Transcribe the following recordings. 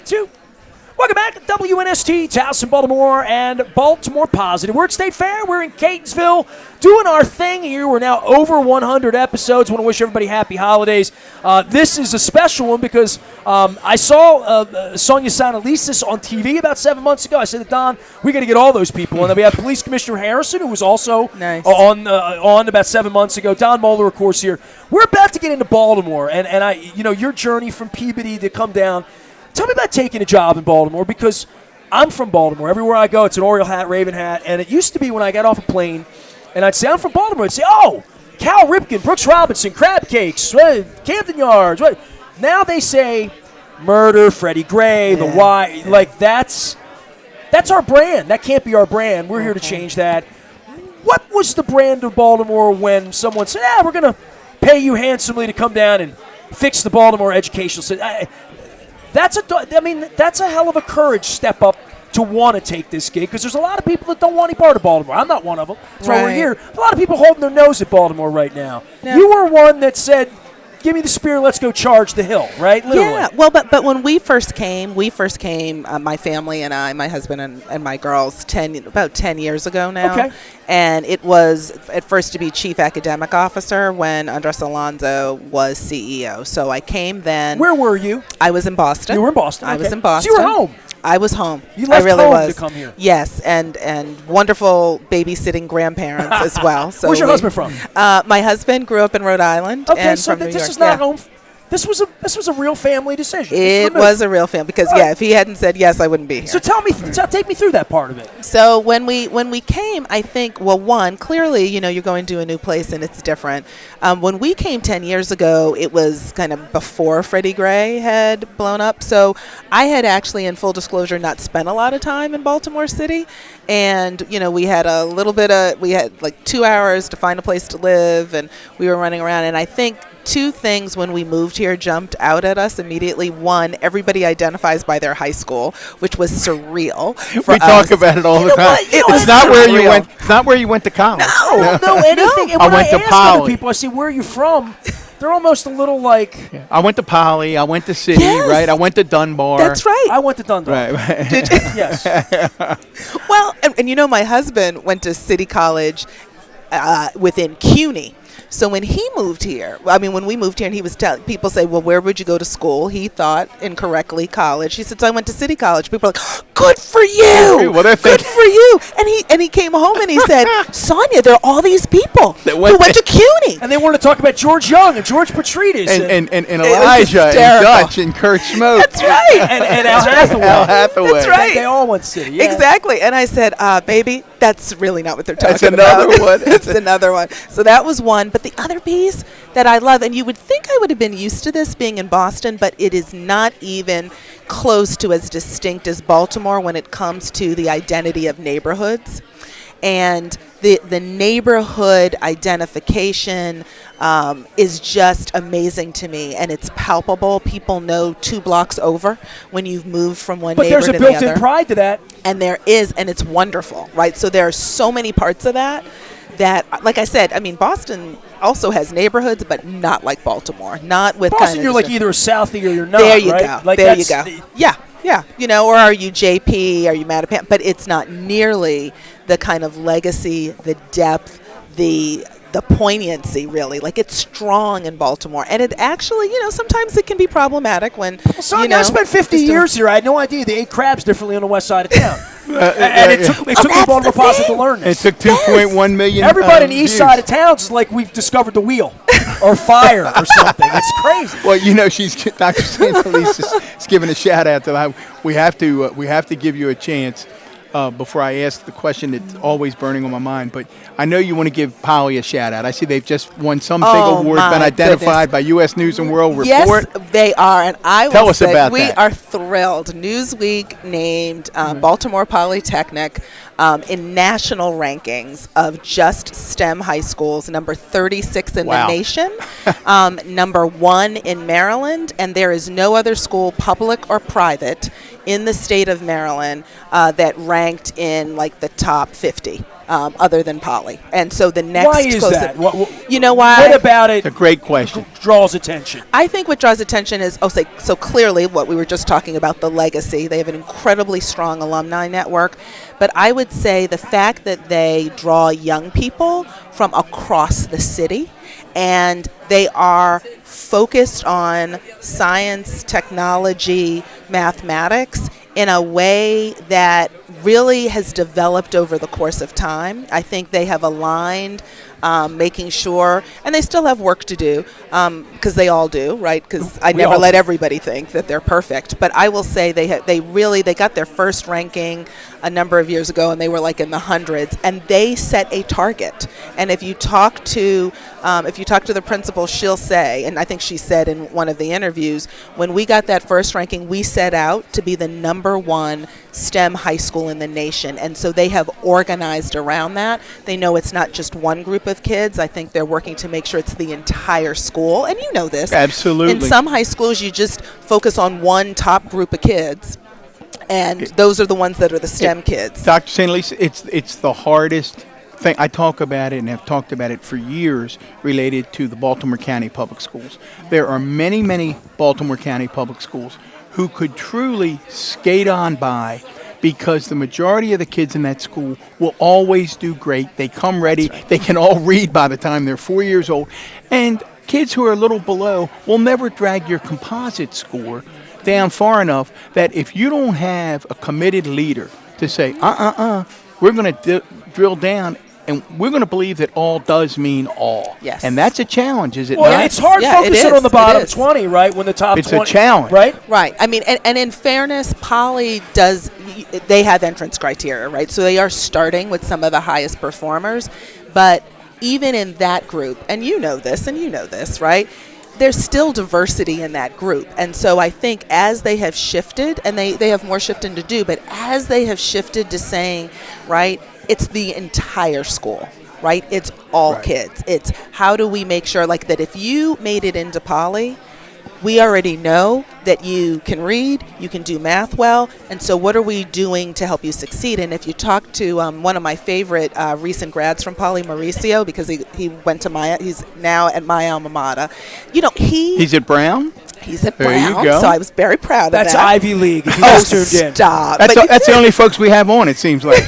2. Welcome back to WNST, Towson, Baltimore, and Baltimore Positive. We're at State Fair. We're in Catonsville doing our thing here. We're now over 100 episodes. Want to wish everybody happy holidays. This is a special one because I saw Sonia Santelises on TV about 7 months ago. I said to Don, we got to get all those people. And then we have Police Commissioner Harrison, who was also on about 7 months ago. Don Moeller, of course, here. We're about to get into Baltimore, and I, your journey from Peabody to come down. Tell me about taking a job in Baltimore, because I'm from Baltimore. Everywhere I go, it's an Oriole hat, Raven hat. And it used to be when I got off a plane and I'd say, I'm from Baltimore, I'd say, oh, Cal Ripken, Brooks Robinson, crab cakes, Camden Yards. What? Now they say murder, Freddie Gray, the Y. Yeah. Like, that's our brand. That can't be our brand. We're here to change that. What was the brand of Baltimore when someone said, we're going to pay you handsomely to come down and fix the Baltimore educational system? That's a hell of a courage step up to want to take this gig, because there's a lot of people that don't want any part of Baltimore. I'm not one of them. That's why we're here. A lot of people holding their nose at Baltimore right now. Yeah. You were one that said, give me the spear, let's go charge the hill, right? Literally. Yeah, well, but when we first came, my family and I, my husband and my girls, about 10 years ago now. Okay. And it was at first to be chief academic officer when Andres Alonso was CEO. So I came then. Where were you? I was in Boston. You were in Boston. I okay. was in Boston. So you were home. I was home. You left I really home was. to come here. Yes, and wonderful babysitting grandparents as well. So where's your husband from? My husband grew up in Rhode Island. Okay, and so from New this York. is not home. This was a real family decision. It was a real family because if he hadn't said yes, I wouldn't be here. So take me through that part of it. So when we came, I think, well, one, clearly, you're going to a new place and it's different. When we came 10 years ago, it was kind of before Freddie Gray had blown up. So I had actually, in full disclosure, not spent a lot of time in Baltimore City. And, we had we had like 2 hours to find a place to live, and we were running around. And I think two things when we moved here jumped out at us immediately. One, everybody identifies by their high school, which was surreal for us. Talk about it all the time. It's not where you went. It's not where you went to college. No, anything. And I when went to ask Poly. other people, I say, where are you from? They're almost a little like. Yeah. I went to Poly. I went to City. Yes. Right. I went to Dunbar. That's right. I went to Dunbar. Right. Did you? Yes. Well, and my husband went to City College within CUNY. So when he moved here, when we moved here, and he was telling people, say, well, where would you go to school? He thought incorrectly college. He said, so I went to City College. People are like, good for you. Well, good for you. And he came home and he said, Sonia, there are all these people who went to CUNY. And they wanted to talk about George Young and George Petridis. And Elijah and Dutch and Kurt Schmoke. That's right. and Al Hathaway. That's right. They all went City. Yeah. Exactly. And I said, baby, that's really not what they're talking about. That's another one. It's another one. So that was one. But the other piece that I love, and you would think I would have been used to this being in Boston, but it is not even close to as distinct as Baltimore when it comes to the identity of neighborhoods. And the neighborhood identification is just amazing to me, and it's palpable. People know 2 blocks over when you've moved from one neighbor to the other. But there's a built-in pride to that. And there is, and it's wonderful, right? So there are so many parts of that, like I said, Boston also has neighborhoods, but not like Baltimore. Not with Boston, you're like either a Southie or you're not. There you right? go. Like there you go. Yeah. Or are you JP? Are you Mattapan? But it's not nearly the kind of legacy, the depth, the poignancy, really. Like, it's strong in Baltimore. And it actually, sometimes it can be problematic when, I spent 50 years here. I had no idea they ate crabs differently on the west side of town. And it took me Baltimore Positive to learn this. It took 2.1 million. Everybody on the east side of town is like we've discovered the wheel or fire or something. It's crazy. Well, Dr. Santelises is giving a shout out to that. We have to give you a chance. Before I ask the question that's always burning on my mind, but I know you want to give Poly a shout out. I see they've just won some big award, been identified by U.S. News and World Report. Yes, they are, and Tell us about we that. are thrilled. Newsweek named Baltimore Polytechnic in national rankings of just STEM high schools, number 36 in the nation, number 1 in Maryland, and there is no other school, public or private, in the state of Maryland that ranked in like the top 50 other than Poly. And so the next Why is that? You know why? What about it It's a great question. draws attention? I think what draws attention is, so clearly what we were just talking about, the legacy. They have an incredibly strong alumni network. But I would say the fact that they draw young people from across the city, and they are focused on science, technology, mathematics in a way that really has developed over the course of time. I think they have aligned, making sure, and they still have work to do, because they all do, right? Because I never let everybody think that they're perfect. But I will say they got their first ranking a number of years ago, and they were like in the hundreds, and they set a target. And if you talk to the principal, she'll say, and I think she said in one of the interviews, when we got that first ranking, we set out to be the #1 STEM high school in the nation. And so they have organized around that. They know it's not just one group of kids. I think they're working to make sure it's the entire school. And you know this. Absolutely. In some high schools, you just focus on one top group of kids. And those are the ones that are the STEM kids. Dr. Santelises, it's the hardest thing. I talk about it and have talked about it for years related to the Baltimore County Public Schools. There are many, many Baltimore County Public Schools who could truly skate on by because the majority of the kids in that school will always do great. They come ready. Right. They can all read by the time they're 4 years old. And kids who are a little below will never drag your composite score down far enough that if you don't have a committed leader to say, we're going to drill down and we're going to believe that all does mean all. Yes. And that's a challenge, is it well, not? It's hard focusing on the bottom 20, right? When the top 20. It's a challenge. Right? Right. I mean, and in fairness, Poly they have entrance criteria, right? So they are starting with some of the highest performers. But even in that group, and you know this, right? There's still diversity in that group. And so I think as they have shifted, and they have more shifting to do, but as they have shifted to saying, right, it's the entire school, right? It's all kids. It's how do we make sure, like, that if you made it into Poly, we already know that you can read, you can do math well, and so what are we doing to help you succeed? And if you talk to one of my favorite recent grads from Poly, Mauricio, because he went to he's now at my alma mater. You know, he's at Brown? He's at there Brown, you go. so I was very proud of that. That's Ivy League, if you just tuned in. Stop. That's the only folks we have on, it seems like.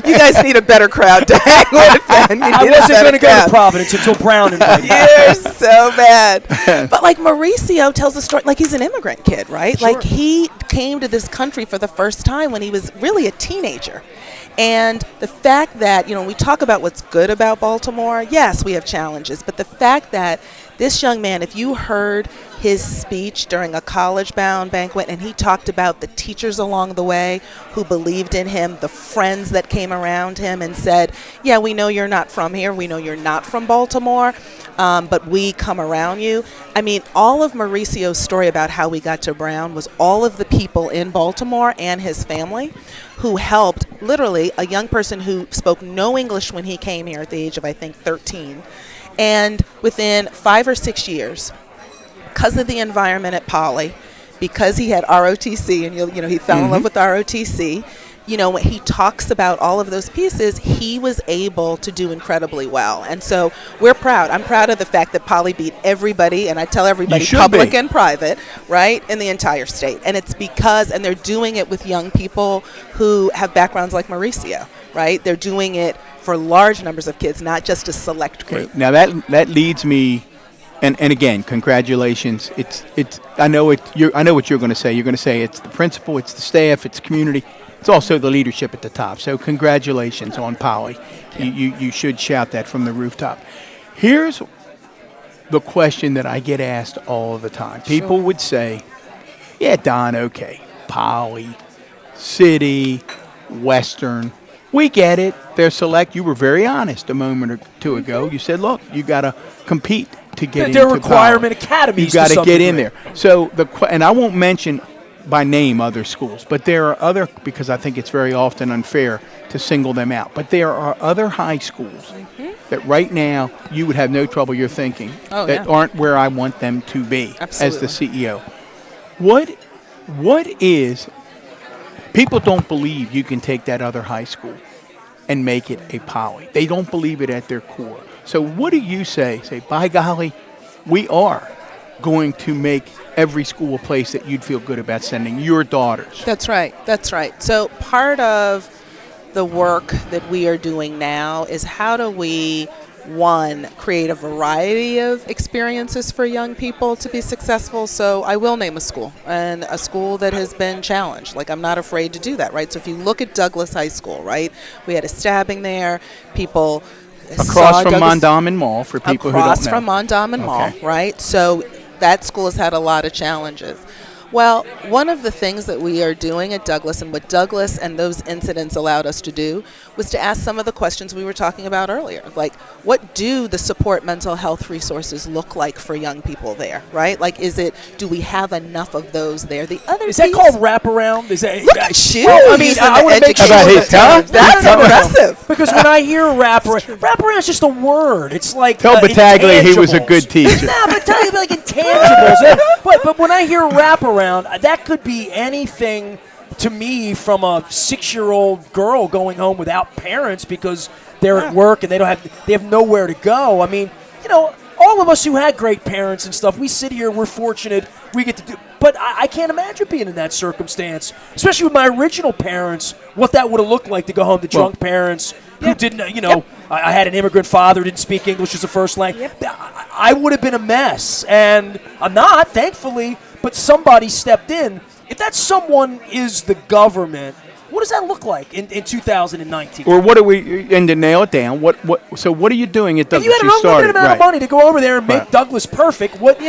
You guys need a better crowd to hang with. I wasn't going to go to Providence until Brown invited me. You're so bad. But like Mauricio tells a story, like he's an immigrant kid, right? Sure. Like he came to this country for the first time when he was really a teenager. And the fact that, you know, when we talk about what's good about Baltimore, yes, we have challenges. But the fact that this young man, if you heard his speech during a college-bound banquet, and he talked about the teachers along the way who believed in him, the friends that came around him and said, yeah, we know you're not from here. We know you're not from Baltimore, but we come around you. I mean, all of Mauricio's story about how we got to Brown was all of the people in Baltimore and his family who helped, literally, a young person who spoke no English when he came here at the age of, I think, 13. And within 5 or 6 years, because of the environment at Poly, because he had ROTC, and you know he fell in love with ROTC, you know, when he talks about all of those pieces, he was able to do incredibly well. And so we're proud. I'm proud of the fact that Poly beat everybody, and I tell everybody, public and private, right, in the entire state. And it's because, and they're doing it with young people who have backgrounds like Mauricio, right? They're doing it for large numbers of kids, not just a select group. Now that leads me, and again, congratulations. I know what you're going to say. You're going to say it's the principal, it's the staff, it's the community. It's also the leadership at the top. So congratulations on Poly. You should shout that from the rooftop. Here's the question that I get asked all the time. People would say, yeah, Don, okay, Poly, City, Western, we get it. They're select. You were very honest a moment or two ago. You said, look, you got to compete to get into They're requirement Poly. academies. You got to get in there. So and I won't mention by name other schools, but there are other, because I think it's very often unfair to single them out, but there are other high schools that right now you would have no trouble, you're thinking, aren't where I want them to be. Absolutely. As the CEO. What is, people don't believe you can take that other high school and make it a poly. They don't believe it at their core. So what do you say? Say, by golly, we are going to make every school a place that you'd feel good about sending your daughters. That's right. That's right. So part of the work that we are doing now is how do we, one, create a variety of experiences for young people to be successful. So I will name a school, and a school that has been challenged. Like, I'm not afraid to do that, right? So if you look at Douglas High School, right, we had a stabbing there. People across from Mondawmin Mall, for people who don't know. Across from Mondawmin Mall, right? So that school has had a lot of challenges. Well, one of the things that we are doing at Douglas, and what Douglas and those incidents allowed us to do, was to ask some of the questions we were talking about earlier. Like, what do the support mental health resources look like for young people there, right? Like, do we have enough of those there? The other Is that called wraparound? Is that, look at you. Well, I mean, I want to make sure that's impressive. Because when I hear wraparound is just a word. It's like tell Battaglia he was a good teacher. No, but tell you like intangibles. But when I hear wraparound, that could be anything to me, from a 6-year-old girl going home without parents because they're at work and they have nowhere to go. I mean, all of us who had great parents and stuff, we sit here, we're fortunate, we get to do. But I can't imagine being in that circumstance, especially with my original parents, what that would have looked like to go home to drunk parents who didn't, I had an immigrant father, didn't speak English as a first language. I would have been a mess. And I'm not, thankfully, but somebody stepped in. If that someone is the government, what does that look like in 2019? Or what are we, and to nail it down, so what are you doing at Douglas? If you had an unlimited amount of money to go over there and make Douglas perfect, what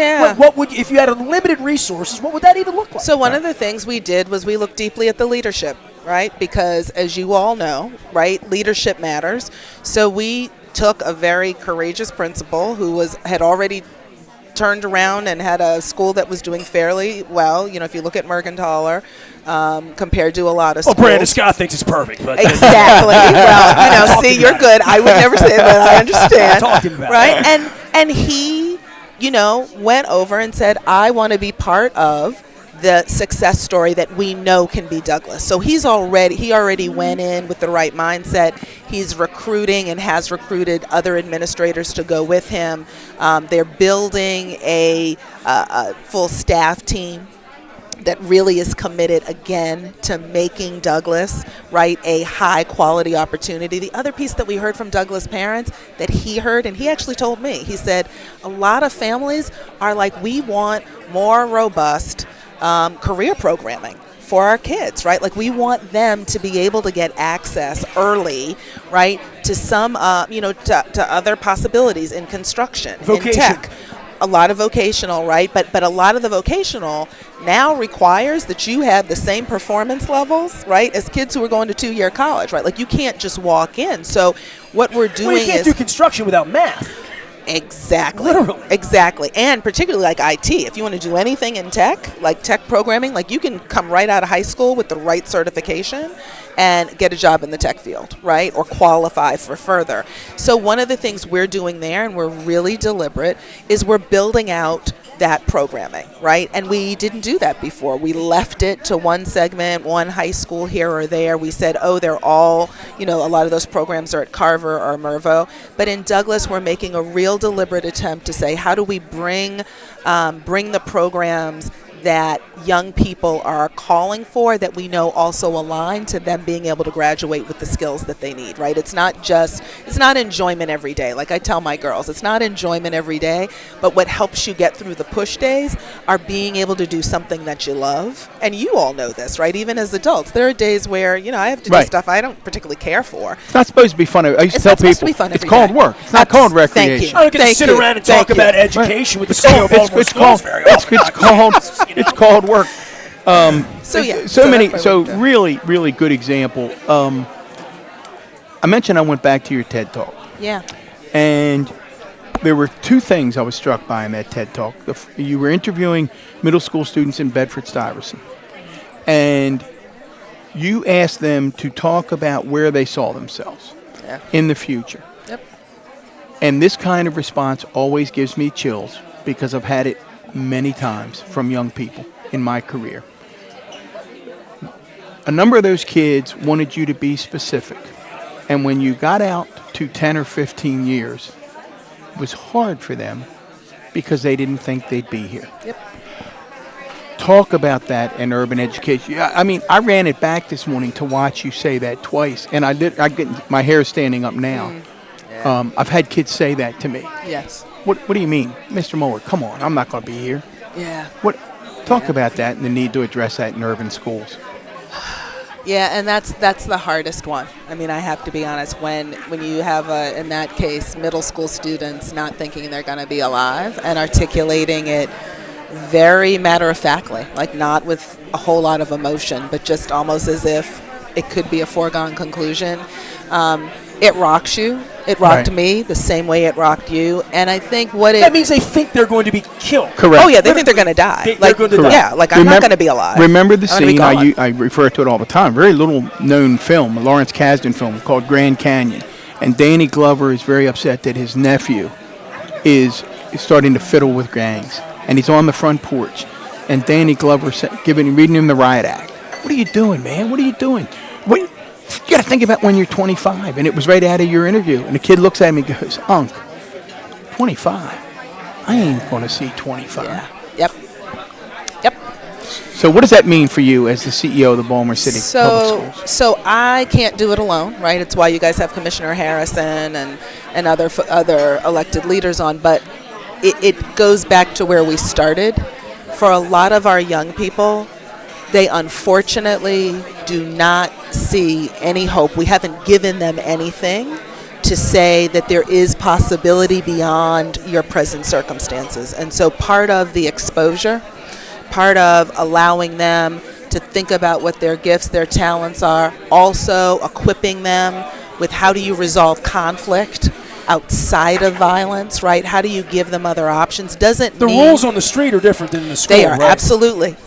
would, if you had unlimited resources, what would that even look like? So one of the things we did was we looked deeply at the leadership, right? Because as you all know, right, leadership matters. So we took a very courageous principal who had already turned around and had a school that was doing fairly well. If you look at Mercantile, compared to a lot of schools. Well, Brandon Scott thinks it's perfect. But exactly. Well, see, you're good. I would never say that. I understand. Talking about right? And he, went over and said, I want to be part of the success story that we know can be Douglas. So he already went in with the right mindset. He's recruiting and has recruited other administrators to go with him. They're building a full staff team that really is committed, again, to making Douglas, right, a high-quality opportunity. The other piece that we heard from Douglas parents that he heard, and he actually told me, he said, a lot of families are like, we want more robust career programming for our kids, right? Like, we want them to be able to get access early, right, to some, to other possibilities in construction, in tech. A lot of vocational, right? But a lot of the vocational now requires that you have the same performance levels, right, as kids who are going to 2-year college, right? Like, you can't just walk in. So what we're doing you can't do construction without math. Exactly. Literally. Exactly. And particularly like IT. If you want to do anything in tech, like tech programming, like you can come right out of high school with the right certification and get a job in the tech field, right? Or qualify for further. So one of the things we're doing there, and we're really deliberate, is we're building out that programming, right? And we didn't do that before. We left it to one segment, one high school here or there. We said, they're all, a lot of those programs are at Carver or Mervo. But in Douglas, we're making a real deliberate attempt to say, how do we bring the programs that young people are calling for, that we know also align to them being able to graduate with the skills that they need, right? It's not enjoyment every day. Like I tell my girls, it's not enjoyment every day, but what helps you get through the push days are being able to do something that you love. And you all know this, right? Even as adults, there are days where, I have to do stuff I don't particularly care for. It's not supposed to be fun. I used to tell people, it's called work. It's not called recreation. I'm not going to sit around and talk about education with the CEO of Baltimore schools very often. It's called work. Really good example. I mentioned I went back to your TED Talk. Yeah. And there were two things I was struck by in that TED Talk. You were interviewing middle school students in Bedford-Stuyvesant. And you asked them to talk about where they saw themselves in the future. Yep. And this kind of response always gives me chills because I've had it many times from young people in my career. A number of those kids wanted you to be specific And when you got out to 10 or 15 years, it was hard for them because they didn't think they'd be here. Yep. Talk about that in urban education. I mean, I ran it back this morning to watch you say that twice, and I get my hair standing up now. Yeah. I've had kids say that to me. Yes. What do you mean, Mr. Moeller? Come on, I'm not going to be here. Yeah. Talk about that and the need to address that in urban schools. Yeah, and that's the hardest one. I mean, I have to be honest. When you have, in that case, middle school students not thinking they're going to be alive and articulating it very matter-of-factly, like not with a whole lot of emotion, but just almost as if it could be a foregone conclusion. It rocks you. It rocked Right. me the same way it rocked you. And I think That means they think they're going to be killed. Correct. Oh, yeah, they think they're going to die. They're going to die. Yeah, like I'm not going to be alive. Remember the I'm gonna be scene, gone. I refer to it all the time, very little known film, a Lawrence Kasdan film called Grand Canyon. And Danny Glover is very upset that his nephew is starting to fiddle with gangs. And he's on the front porch. And Danny Glover reading him the riot act. What are you doing, man? What are you doing? You got to think about when you're 25. And it was right out of your interview. And the kid looks at me and goes, Unc, 25? I ain't going to see 25. Yeah. Yep. Yep. So what does that mean for you as the CEO of the Baltimore City Public Schools? So I can't do it alone, right? It's why you guys have Commissioner Harrison and other elected leaders on. But it goes back to where we started. For a lot of our young people, they unfortunately do not see any hope. We haven't given them anything to say that there is possibility beyond your present circumstances. And so part of the exposure, part of allowing them to think about what their gifts, their talents are, also equipping them with how do you resolve conflict outside of violence, right? How do you give them other options? The rules on the street are different than in the school. They are, right?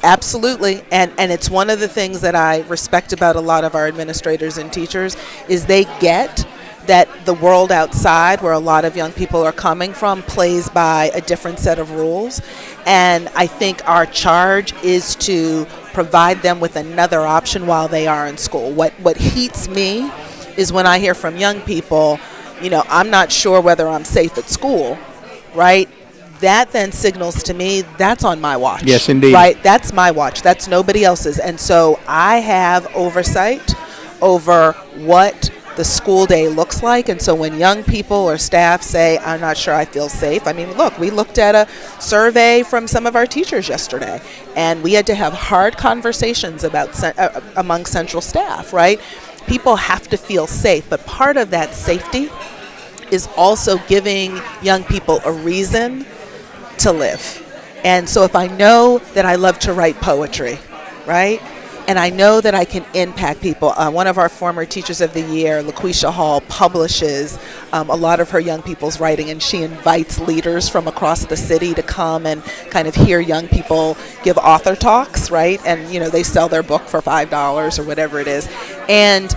absolutely. And it's one of the things that I respect about a lot of our administrators and teachers is they get that the world outside, where a lot of young people are coming from, plays by a different set of rules. And I think our charge is to provide them with another option while they are in school. What heats me is when I hear from young people, I'm not sure whether I'm safe at school, right? That then signals to me that's on my watch. Yes, indeed. Right? That's my watch. That's nobody else's. And so I have oversight over what the school day looks like. And so when young people or staff say, I'm not sure I feel safe, I mean, look, we looked at a survey from some of our teachers yesterday, and we had to have hard conversations about among central staff, right? People have to feel safe, but part of that safety is also giving young people a reason to live. And so if I know that I love to write poetry, right, and I know that I can impact people. One of our former Teachers of the Year, LaQuisha Hall, publishes a lot of her young people's writing, and she invites leaders from across the city to come and kind of hear young people give author talks, right? And, they sell their book for $5 or whatever it is. And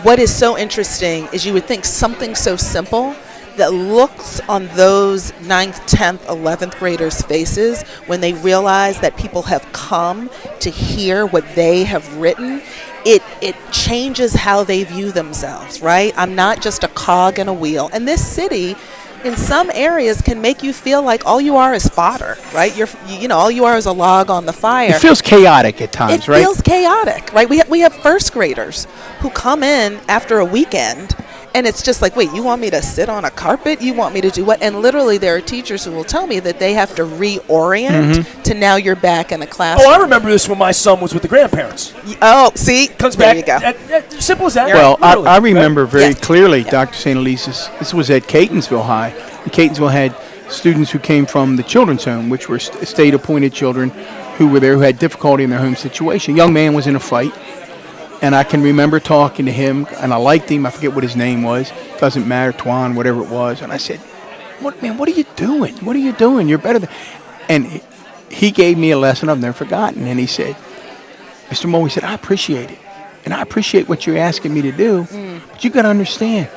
what is so interesting is you would think something so simple that looks on those 9th, 10th, 11th graders' faces when they realize that people have come to hear what they have written, it changes how they view themselves, right? I'm not just a cog in a wheel. And this city, in some areas, can make you feel like all you are is fodder, right? All you are is a log on the fire. It feels chaotic at times, right? It feels chaotic, right? We have first graders who come in after a weekend, and it's just like, wait, you want me to sit on a carpet? You want me to do what? And literally there are teachers who will tell me that they have to reorient to now you're back in a classroom. Oh, I remember this when my son was with the grandparents. Oh, see? Comes there back. you go. Simple as that. Well, Literally, I remember very Yes. clearly, Yeah. Dr. Santelises, this was at Catonsville High. And Catonsville had students who came from the children's home, which were state-appointed children who were there who had difficulty in their home situation. A young man was in a fight, and I can remember talking to him, and I liked him. I forget what his name was. Doesn't matter, Twan, whatever it was. And I said, what are you doing? What are you doing? You're better than... And he gave me a lesson I've never forgotten. And he said, Mr. Moe, he said, I appreciate it. And I appreciate what you're asking me to do. But you got to understand,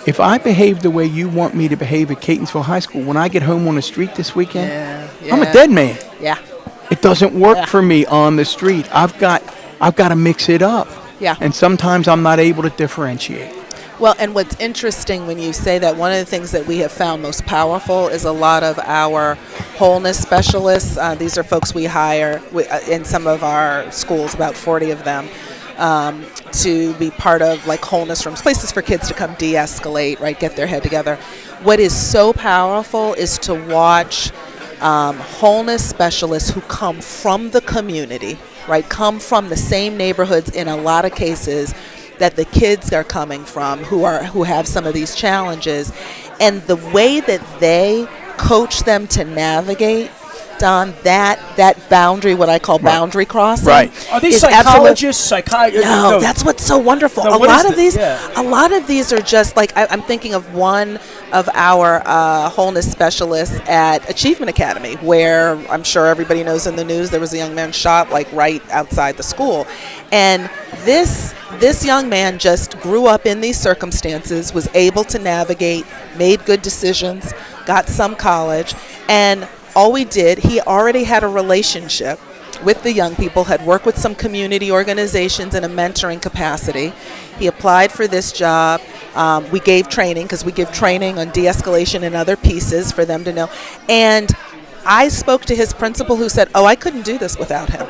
if I behave the way you want me to behave at Catonsville High School, when I get home on the street this weekend, I'm a dead man. Yeah. It doesn't work for me on the street. I've got to mix it up. Yeah. And sometimes I'm not able to differentiate. Well, and what's interesting when you say that, one of the things that we have found most powerful is a lot of our wholeness specialists. These are folks we hire in some of our schools, about 40 of them, to be part of like wholeness rooms, places for kids to come de-escalate, right, get their head together. What is so powerful is to watch wholeness specialists who come from the community, right, come from the same neighborhoods in a lot of cases that the kids are coming from, who have some of these challenges, and the way that they coach them to navigate, Don, that boundary, what I call boundary crossing. Right. Are these psychologists, psychiatrists? No, that's what's so wonderful. No, a lot of these are just like, I'm thinking of one of our wholeness specialists at Achievement Academy, where I'm sure everybody knows in the news there was a young man shot like right outside the school. And this young man just grew up in these circumstances, was able to navigate, made good decisions, got some college, and all we did, he already had a relationship with the young people, had worked with some community organizations in a mentoring capacity. He applied for this job. We gave training, because we give training on de-escalation and other pieces for them to know. And I spoke to his principal, who said, I couldn't do this without him.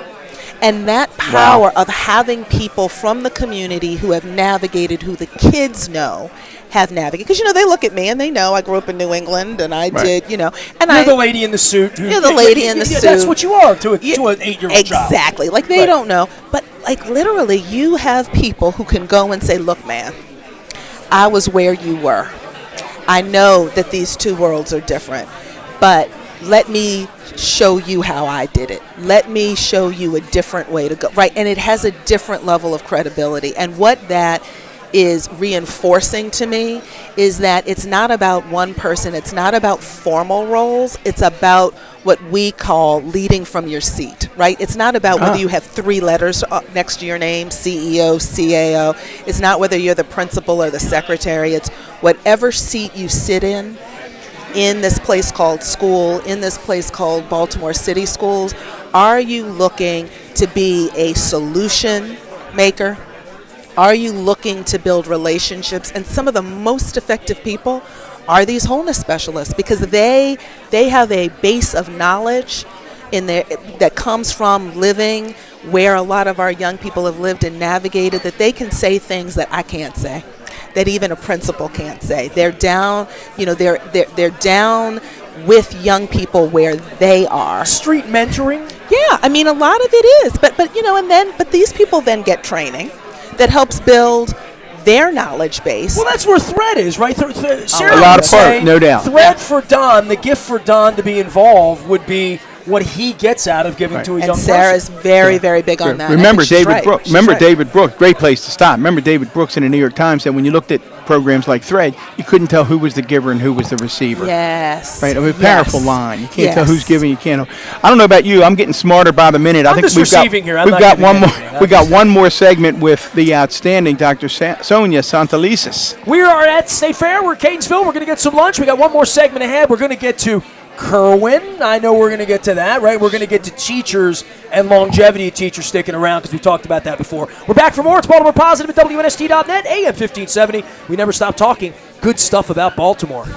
And that power of having people from the community who have navigated, who the kids know have navigated. Because, they look at me and they know I grew up in New England and I did, and you're the lady in the suit. You're the lady in the suit. That's what you are to an 8-year-old child. Exactly. Like, they don't know. But, like, literally, you have people who can go and say, look, man, I was where you were. I know that these two worlds are different, but let me show you how I did it. Let me show you a different way to go, right? And it has a different level of credibility. And what that is reinforcing to me is that it's not about one person. It's not about formal roles. It's about what we call leading from your seat, right? It's not about whether you have 3 letters next to your name, CEO, CAO. It's not whether you're the principal or the secretary. It's whatever seat you sit in this place called school, in this place called Baltimore City Schools. Are you looking to be a solution maker? Are you looking to build relationships? And some of the most effective people are these wholeness specialists, because they have a base of knowledge in there that comes from living where a lot of our young people have lived and navigated, that they can say things that I can't say, that even a principal can't say. They're down, they're down with young people where they are. Street mentoring? Yeah, I mean, a lot of it is. But these people then get training that helps build their knowledge base. Well, that's where Thread is, right? Sarah a lot would of say part, no doubt. Thread for Don, the gift for Don to be involved would be what he gets out of giving to a young person. And Sarah's very, very big on that. Remember David Brooks. David Brooks, great place to stop. Remember David Brooks in the New York Times said when you looked at programs like Thread, you couldn't tell who was the giver and who was the receiver. Yes. Right? I mean, powerful line. You can't tell who's giving, you can't. I don't know about you. I'm getting smarter by the minute. I think we've got one more segment with the outstanding Dr. Sonia Santelises. We are at State Fair. We're Catonsville. We're going to get some lunch. We got one more segment ahead. We're going to get to Kerwin. I know we're going to get to that, right? We're going to get to teachers and longevity of teachers sticking around, because we talked about that before. We're back for more. It's Baltimore Positive at WNST.net, AM 1570. We never stop talking good stuff about Baltimore.